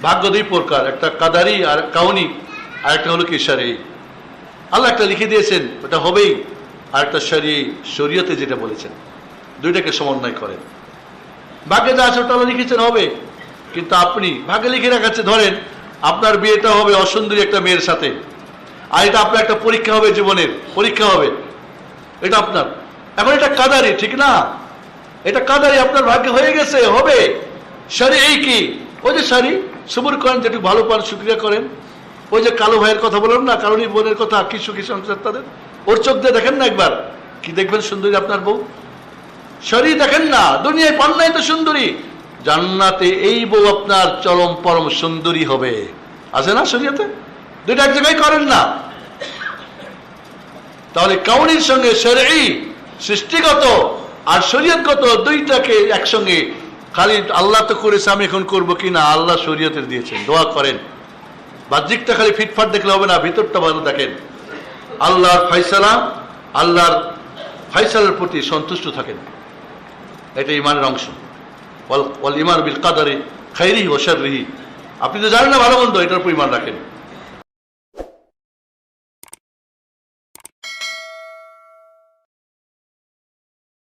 ভাগ্য দুই প্রকার, একটা কাদারি আর কাউনি, আর একটা হলো কি শরঈ। আল্লাহ একটা লিখে দিয়েছেন ওটা হবেই, আর একটা শরীয়তে যেটা বলেছেন, দুইটাকে সমন্বয় করেন। ভাগ্যে যা আছে ওটা আল্লাহ লিখেছেন হবে, কিন্তু আপনি ভাগ্যে লিখে রাখাচ্ছে ধরেন আপনার বিয়েটা হবে অসুন্দরী একটা মেয়ের সাথে, আর এটা আপনার একটা পরীক্ষা হবে, জীবনের পরীক্ষা হবে, এটা আপনার। এখন এটা কাদারি, ঠিক না? এটা কাদারি, আপনার ভাগ্যে হয়ে গেছে, হবে। শরঈ কি? ওই যে শরঈ সবুর করেন, যেটুকু ভালো পান শুকরিয়া করেন। ওই যে কালো ভাইয়ের কথা বললাম না, কারণী বোনের কথা, কি সুখী সংসার তাদের। ওর চোখ দিয়ে দেখেন না একবার, কি দেখবেন সুন্দরী আপনার বউ। শরঈ দেখেন না, দুনিয়ায় পান নাই তো সুন্দরী, জান্নাতে এই বউ আপনার চরম পরম সুন্দরী হবে। আছে না শরীয়তে? দুইটা এক জায়গায় করেন না। তাহলে কাউনির সঙ্গে শরঈ সৃষ্টিগত আর শরীয়তগত দুইটাকে একসঙ্গে, খালি আল্লাহ তো করেছে আমি এখন করবো কিনা, আল্লাহ শরীয়তের দিয়েছেন। দোয়া করেন, বাহ্যিকটা খালি ফিটফাট দেখলে হবে না, ভিতরটা ভালো দেখেন। আল্লাহর ফাইসালার প্রতি সন্তুষ্ট থাকেন, এটা ইমানের অংশ। ওয়াল ঈমান বিল কাদারি খাইরিহি ওয়া শাররিহি। আপনি তো জানেন না ভালো মন্দ, এটার উপর ঈমান রাখেন।